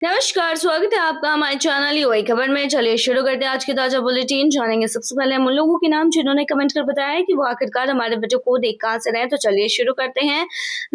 नमस्कार, स्वागत है आपका हमारे चैनल यूआई खबर में। चलिए शुरू करते हैं आज की ताजा बुलेटिन। जानेंगे सबसे पहले हम उन लोगों के नाम जिन्होंने कमेंट कर बताया है कि वो आखिरकार हमारे वीडियो को देख कहां से रहे हैं। तो चलिए शुरू करते हैं।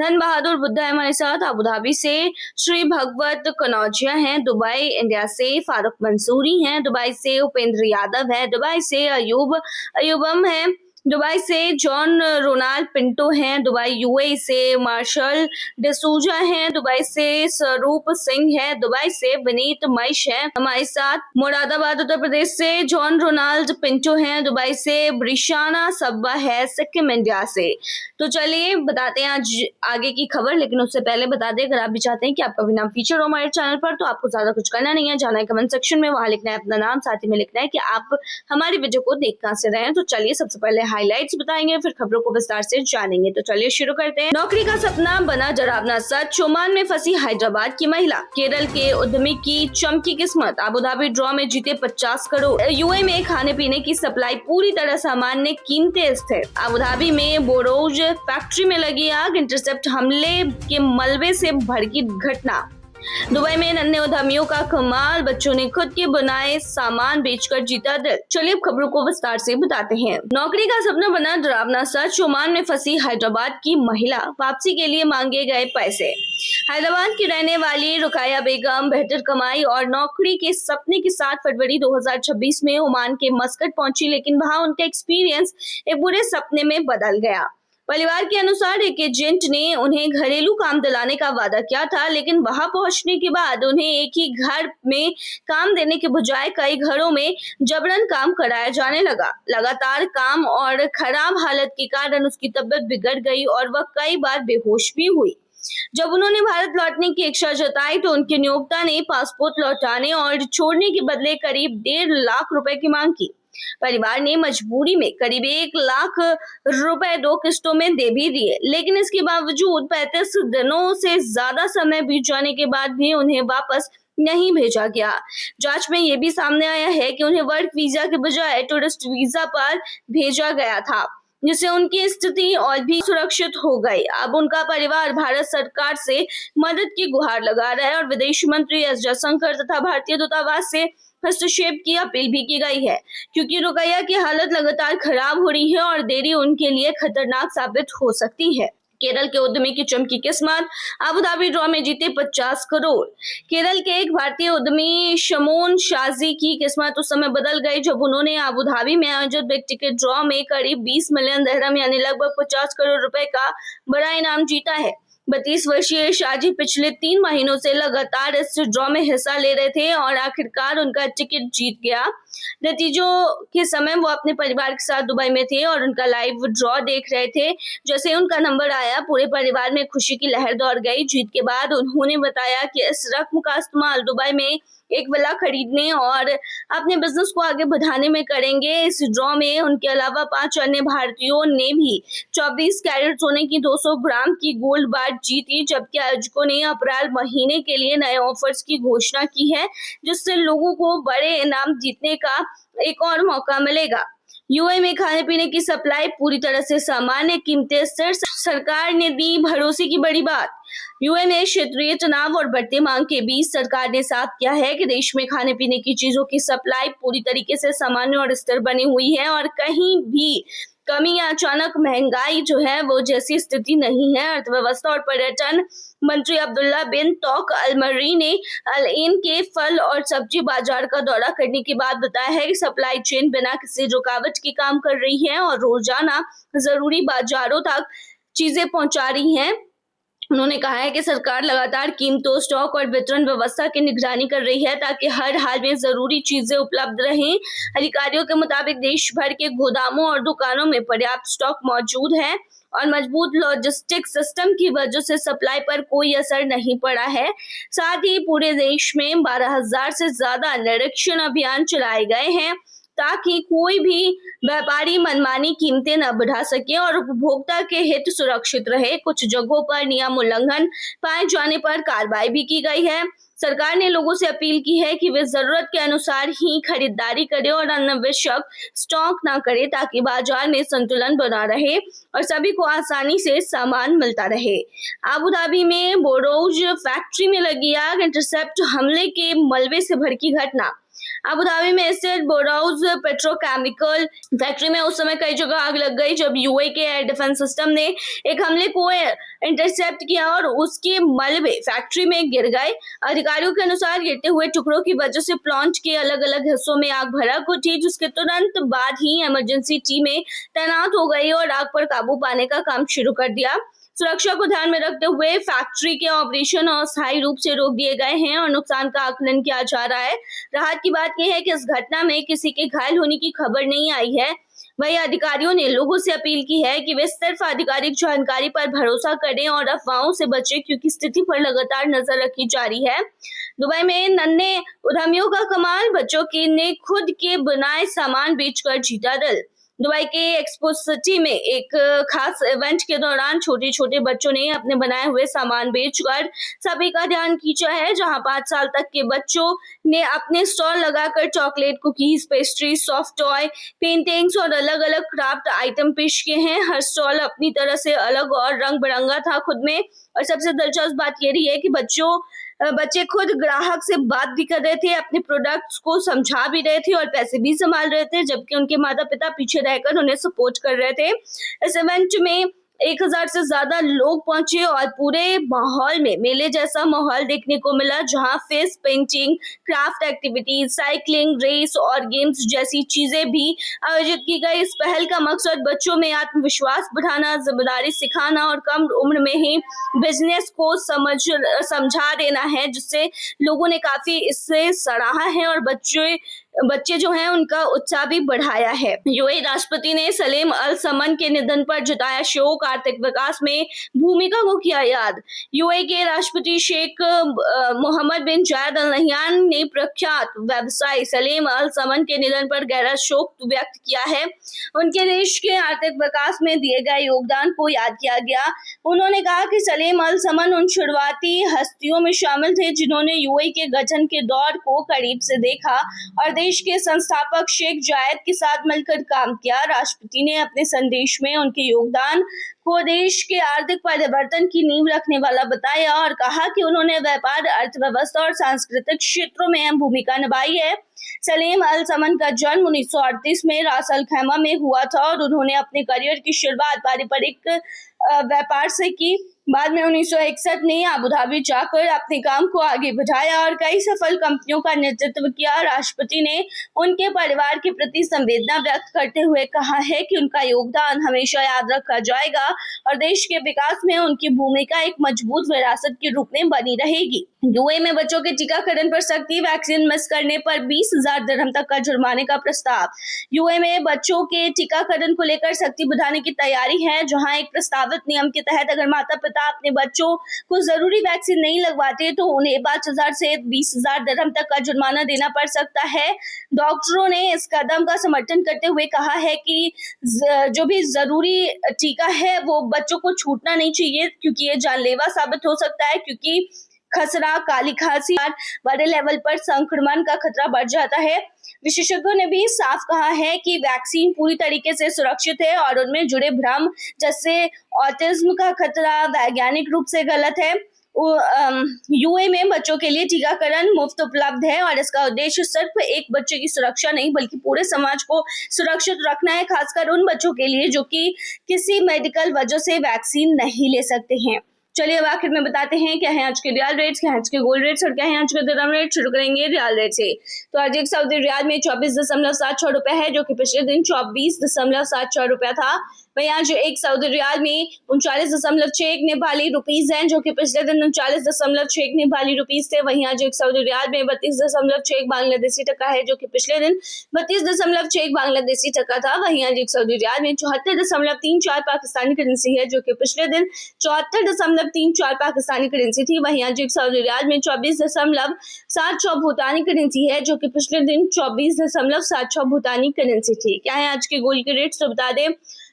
धन बहादुर बुद्धा है हमारे साथ अबू धाबी से। श्री भगवत कनौजिया हैं दुबई इंडिया से। फारूक मंसूरी हैं दुबई से। उपेंद्र यादव है दुबई से। अयूबम है दुबई से। जॉन रोनाल्ड पिंटो हैं दुबई यूएई से। मार्शल डिसूजा हैं दुबई से। स्वरूप सिंह है दुबई से। विनीत महेश है हमारे साथ मुरादाबाद उत्तर प्रदेश से। जॉन रोनाल्ड पिंटो हैं दुबई से। ब्रिशाना सब्बा है सिक्किम इंडिया से। तो चलिए बताते हैं आज आगे की खबर, लेकिन उससे पहले बता दें अगर आप भी चाहते हैं कि आपका भी नाम फीचर हो हमारे चैनल पर तो आपको ज्यादा कुछ करना नहीं है, जाना है कमेंट सेक्शन में, वहां लिखना है अपना नाम, साथ ही में लिखना है कि आप हमारी वीडियो को देख कहां से रहे हैं। तो चलिए सबसे पहले हाइलाइट्स बताएंगे, फिर खबरों को विस्तार से जानेंगे। तो चलिए शुरू करते हैं। नौकरी का सपना बना डरावना सच। ओमान में फंसी हैदराबाद की महिला। केरल के उद्यमी की चमकी किस्मत। अबू धाबी ड्रॉ में जीते 50 करोड़। यूएई में खाने पीने की सप्लाई पूरी तरह सामान्य, कीमतें स्थिर। अबू धाबी में बोरोज फैक्ट्री में लगी आग। इंटरसेप्ट हमले के मलबे से भड़की घटना। दुबई में नन्हे उद्यमियों का कमाल। बच्चों ने खुद के बनाए सामान बेचकर जीता दिल। चलिए अब खबरों को विस्तार से बताते हैं। नौकरी का सपना बना डरावना सच। ओमान में फंसी हैदराबाद की महिला। वापसी के लिए मांगे गए पैसे। हैदराबाद की रहने वाली रुकाया बेगम बेहतर कमाई और नौकरी के सपने के साथ फरवरी 2026 में ओमान के मस्कट पहुंची, लेकिन वहां उनका एक्सपीरियंस एक बुरे सपने में बदल गया। परिवार के अनुसार एक एजेंट ने उन्हें घरेलू काम दिलाने का वादा किया था, लेकिन वहां पहुंचने के बाद उन्हें एक ही घर में काम देने के बजाय कई घरों में जबरन काम कराया जाने लगा। लगातार काम और खराब हालत के कारण उसकी तबीयत बिगड़ गई और वह कई बार बेहोश भी हुई। जब उन्होंने भारत लौटने की इच्छा जताई तो उनके नियोक्ता ने पासपोर्ट लौटाने और छोड़ने के बदले करीब 1.5 लाख रुपए की मांग की। परिवार ने मजबूरी में करीब 1 लाख रुपए 2 किस्तों में दे भी दिए, लेकिन इसके बावजूद 35 दिनों से ज्यादा समय बीत जाने के बाद भी उन्हें वापस नहीं भेजा गया। जांच में यह भी सामने आया है कि उन्हें वर्क वीजा के बजाय टूरिस्ट वीजा पर भेजा गया था, जिससे उनकी स्थिति और भी सुरक्षित हो गई। अब उनका परिवार भारत सरकार से मदद की गुहार लगा रहा है और विदेश मंत्री एस जयशंकर तथा भारतीय दूतावास से हस्तक्षेप की अपील भी की गई है, क्योंकि रुकैया की हालत लगातार खराब हो रही है और देरी उनके लिए खतरनाक साबित हो सकती है। केरल के उद्यमी की चमकी किस्मत। अबू धाबी ड्रॉ में जीते 50 करोड़। केरल के एक भारतीय उद्यमी शमोन शाजी की किस्मत उस समय बदल गई जब उन्होंने अबू धाबी में आयोजित बिग टिकट ड्रॉ में करीब 20 मिलियन दिरहम यानी लगभग 50 करोड़ रुपए का बड़ा इनाम जीता है। 32 वर्षीय शाजी पिछले 3 महीनों से लगातार इस ड्रॉ में हिस्सा ले रहे थे और आखिरकार उनका टिकट जीत गया। नतीजों के समय वो अपने परिवार के साथ दुबई में थे और उनका लाइव ड्रॉ देख रहे थे। जैसे उनका नंबर आया पूरे परिवार में खुशी की लहर दौड़ गई। जीत के बाद उन्होंने बताया कि इस रकम का इस्तेमाल दुबई में एक विला खरीदने और अपने बिजनेस को आगे बढ़ाने में करेंगे। इस ड्रॉ में उनके अलावा 5 अन्य भारतीयों ने भी 24 कैरेट सोने की 200 ग्राम की गोल्ड बार जीती, जबकि आयोजकों ने अप्रैल महीने के लिए नए ऑफर्स की घोषणा की है, जिससे लोगों को बड़े इनाम जीतने का एक और मौका मिलेगा। यूएई में खाने पीने की सप्लाई पूरी तरह से सामान्य, कीमतें स्थिर। सरकार ने दी भरोसे की बड़ी बात। यूएई में क्षेत्रीय तनाव और बढ़ती मांग के बीच सरकार ने साफ किया है कि देश में खाने पीने की चीजों की सप्लाई पूरी तरीके से सामान्य और स्थिर बनी हुई है और कहीं भी कमी या अचानक महंगाई जो है वो जैसी स्थिति नहीं है। अर्थव्यवस्था और पर्यटन मंत्री अब्दुल्ला बिन तौक अल-मर्री ने अल एन के फल और सब्जी बाजार का दौरा करने के बाद बताया है कि सप्लाई चेन बिना किसी रुकावट के काम कर रही है और रोजाना जरूरी बाजारों तक चीजें पहुंचा रही है। उन्होंने कहा है कि सरकार लगातार कीमतों, स्टॉक और वितरण व्यवस्था की निगरानी कर रही है ताकि हर हाल में जरूरी चीजें उपलब्ध रहें। अधिकारियों के मुताबिक देश भर के गोदामों और दुकानों में पर्याप्त स्टॉक मौजूद है और मजबूत लॉजिस्टिक सिस्टम की वजह से सप्लाई पर कोई असर नहीं पड़ा है। साथ ही पूरे देश में 12,000 से ज्यादा निरीक्षण अभियान चलाए गए हैं ताकि कोई भी व्यापारी मनमानी कीमतें न बढ़ा सके और उपभोक्ता के हित सुरक्षित रहे। कुछ जगहों पर नियम उल्लंघन पाए जाने पर कार्रवाई भी की गई है। सरकार ने लोगों से अपील की है कि वे जरूरत के अनुसार ही खरीदारी करें और अनावश्यक स्टॉक ना करें, ताकि बाजार में संतुलन बना रहे और सभी को आसानी से सामान मिलता रहे। अबू धाबी में बोरोज फैक्ट्री में लगी आग, इंटरसेप्ट हमले के मलबे से भड़की घटना। अबू धाबी में स्थित बोरोज पेट्रोकेमिकल फैक्ट्री में उस समय कई जगह आग लग गई जब यूएई के एयर डिफेंस सिस्टम ने एक हमले को इंटरसेप्ट किया और उसके मलबे फैक्ट्री में गिर गए। अधिकारियों के अनुसार गिरते हुए टुकड़ों की वजह से प्लांट के अलग अलग हिस्सों में आग भड़क उठी, जिसके तुरंत बाद ही इमरजेंसी टीमें तैनात हो गई और आग पर काबू पाने का काम शुरू कर दिया। सुरक्षा को ध्यान में रखते हुए फैक्ट्री के ऑपरेशन अस्थायी रूप से रोक दिए गए हैं और नुकसान का आकलन किया जा रहा है। राहत की बात यह है कि इस घटना में किसी के घायल होने की खबर नहीं आई है। वहीं अधिकारियों ने लोगों से अपील की है कि वे सिर्फ आधिकारिक जानकारी पर भरोसा करें और अफवाहों से बचें, क्योंकि स्थिति पर लगातार नजर रखी जा रही है। दुबई में नन्हे उद्यमियों का कमाल, बच्चों के ने खुद के बनाए सामान बेचकर जीता दिल। दुबई के एक्सपो सिटी में एक खास इवेंट के दौरान छोटे छोटे बच्चों ने अपने बनाए हुए सामान बेचकर सभी का ध्यान खींचा है, जहां 5 साल तक के बच्चों ने अपने स्टॉल लगाकर chocolate, cookies, pastry, soft toy, paintings और अलग अलग क्राफ्ट आइटम पेश किए हैं। हर स्टॉल अपनी तरह से अलग और रंग बिरंगा था खुद में, और सबसे दिलचस्प बात ये रही है कि बच्चे खुद ग्राहक से बात भी कर रहे थे, अपने प्रोडक्ट्स को समझा भी रहे थे और पैसे भी संभाल रहे थे, जबकि उनके माता पिता पीछे रहकर उन्हें सपोर्ट कर रहे थे। इस इवेंट में 1000 से ज्यादा लोग पहुंचे और पूरे माहौल में मेले जैसा माहौल देखने को मिला, जहां face painting, craft activities, cycling, race और गेम्स जैसी चीजें भी आयोजित की गई। इस पहल का मकसद बच्चों में आत्मविश्वास बढ़ाना, जिम्मेदारी सिखाना और कम उम्र में ही बिजनेस को समझा देना है, जिससे लोगों ने काफी इससे सराहा है और बच्चे जो हैं उनका उत्साह भी बढ़ाया है। यूएई राष्ट्रपति ने सलेम अल समन के निधन पर जताया शोक, आर्थिक विकास में भूमिका को किया याद। यूएई के राष्ट्रपति शेख मोहम्मद बिन जायद अल नहयान ने प्रख्यात व्यवसायी सलेम अल समन के निधन पर गहरा शोक व्यक्त किया है। उनके देश के आर्थिक विकास में दिए गए योगदान को याद किया गया। उन्होंने कहा कि सलेम अल समन उन शुरुआती हस्तियों में शामिल थे जिन्होंने यूएई के गठन के दौर को करीब से देखा और देश के संस्थापक शेख जायद के साथ मिलकर काम किया। राष्ट्रपति ने अपने संदेश में उनके योगदान को देश के आर्थिक परिवर्तन की नींव रखने वाला बताया और कहा कि उन्होंने व्यापार, अर्थव्यवस्था और सांस्कृतिक क्षेत्रों में अहम भूमिका निभाई है। सलीम अल समन का जन्म 1938 में रास अल खैमा में हुआ था और उन्होंने अपने करियर की शुरुआत पारंपरिक व्यापार से की। बाद में 1961 में अबू धाबी जाकर अपने काम को आगे बढ़ाया और कई सफल कंपनियों का नेतृत्व किया। राष्ट्रपति ने उनके परिवार के प्रति संवेदना व्यक्त करते हुए कहा है कि उनका योगदान हमेशा याद रखा जाएगा और देश के विकास में उनकी भूमिका एक मजबूत विरासत के रूप में बनी रहेगी। यूएई में बच्चों के टीकाकरण पर सख्ती, वैक्सीन मिस करने पर 20,000 दिरहम तक का जुर्माने का प्रस्ताव। यूएई में बच्चों के टीकाकरण को लेकर सख्ती बढ़ाने की तैयारी है, जहां एक प्रस्तावित नियम के तहत अगर माता पिता अपने बच्चों को जरूरी वैक्सीन नहीं लगवाते तो उन्हें 5,000 से 20,000 दिरहम तक का जुर्माना देना पड़ सकता है। डॉक्टरों ने इस कदम का समर्थन करते हुए कहा है कि जो भी जरूरी टीका है वो बच्चों को छूटना नहीं चाहिए, क्योंकि ये जानलेवा साबित हो सकता है, क्योंकि खसरा, काली खांसी बड़े लेवल पर संक्रमण का खतरा बढ़ जाता है। विशेषज्ञों ने भी साफ कहा है कि वैक्सीन पूरी तरीके से सुरक्षित है और उनमें जुड़े भ्रम जैसे ऑटिज्म का खतरा वैज्ञानिक रूप से गलत है। यूएई में बच्चों के लिए टीकाकरण मुफ्त उपलब्ध है और इसका उद्देश्य सिर्फ एक बच्चे की सुरक्षा नहीं बल्कि पूरे समाज को सुरक्षित रखना है, खासकर उन बच्चों के लिए जो कि किसी मेडिकल वजह से वैक्सीन नहीं ले सकते हैं। चलिए अब आखिर में बताते हैं क्या है आज के रियल रेट्स, क्या है आज के गोल्ड रेट्स और क्या है आज के दिरहम रेट। शुरू करेंगे रियल रेट से। तो आज एक सऊदी रियाल में 24.76 रुपए है, जो कि पिछले दिन 24.76 रुपया था। वहीं आज एक सऊदी रियाल में 39.61 नेपाली रुपीज है, जो कि पिछले दिन 39.61 नेपाली रुपीज थे। वहीं आज एक सऊदी रियाल में 32.61 बांग्लादेशी टका है, जो कि पिछले दिन 32.61 बांग्लादेशी टका था। वहीं आज एक सऊदी रियाल में 74.34 पाकिस्तानी करेंसी है, जो कि पिछले दिन 74.34 पाकिस्तानी करेंसी थी। वहीं आज एक सऊदी रियाल में 24.76 भूटानी करेंसी है, जो कि पिछले दिन 24.76 भूटानी करेंसी थी। क्या है आज के गोल्ड के रेट्स तो बता दें।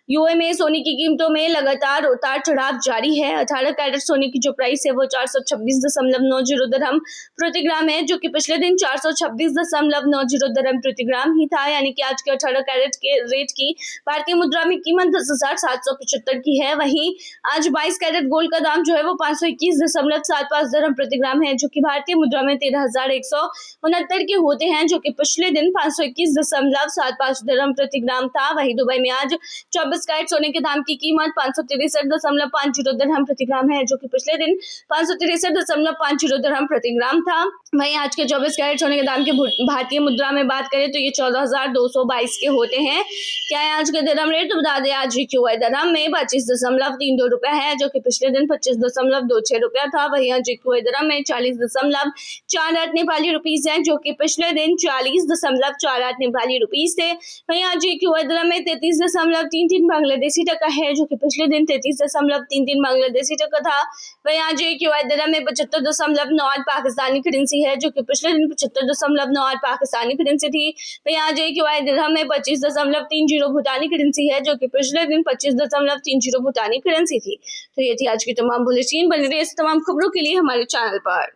यूए में सोने की कीमतों में लगातार उतार चढ़ाव जारी है। 18 कैरेट सोने की जो प्राइस है वो 426.90 दिरहम प्रति ग्राम है, जो कि पिछले दिन 426.90 दिरहम प्रति ग्राम ही था। यानी कि आज के 18 कैरेट के रेट की भारतीय मुद्रा में कीमत 10,775 की है। वहीं आज 22 कैरेट गोल्ड का दाम जो है वो 521.75 दिरहम प्रति ग्राम है, जो कि भारतीय मुद्रा में 13,169 के होते हैं, जो कि पिछले दिन 521.75 दिरहम प्रति ग्राम था। वहीं दुबई में आज 24 कैरेट सोने के दाम की कीमत 563.50 दिरहम प्रति ग्राम है, जो कि पिछले दिन 563.50 दिरहम प्रति ग्राम था। वहीं आज के 24 कैरेट सोने के दाम की भारतीय मुद्रा में बात करें तो ये 14,222 के होते हैं। क्या है आज के दिरहम रेट, तो बता दें आज क्यूआई दिरहम में 25.32 रुपया है, जो कि पिछले दिन 25.26 रुपया था। वहीं आज क्यूआई दिरहम में 40.48 नेपाली रुपीज है, जो कि पिछले दिन 40.48 नेपाली रुपीज थे। वहीं आज क्यूआई दिरहम में 33.33 बांग्लादेशी टका है, जो कि पिछले दिन 33.33 बांग्लादेशी टका था। वहीं आज क्यूआई दिरहम में 75.98 पाकिस्तानी करेंसी है, जो कि पिछले दिन 75.98 पाकिस्तानी करेंसी थी। वहीं आज क्यूआई दिरहम में 25.30 भूटानी करेंसी है, जो कि पिछले दिन 25.30 भूटानी करेंसी थी। तो ये थी आज की तमाम बुलेटिन। बने रहिए तमाम खबरों के लिए हमारे चैनल पर।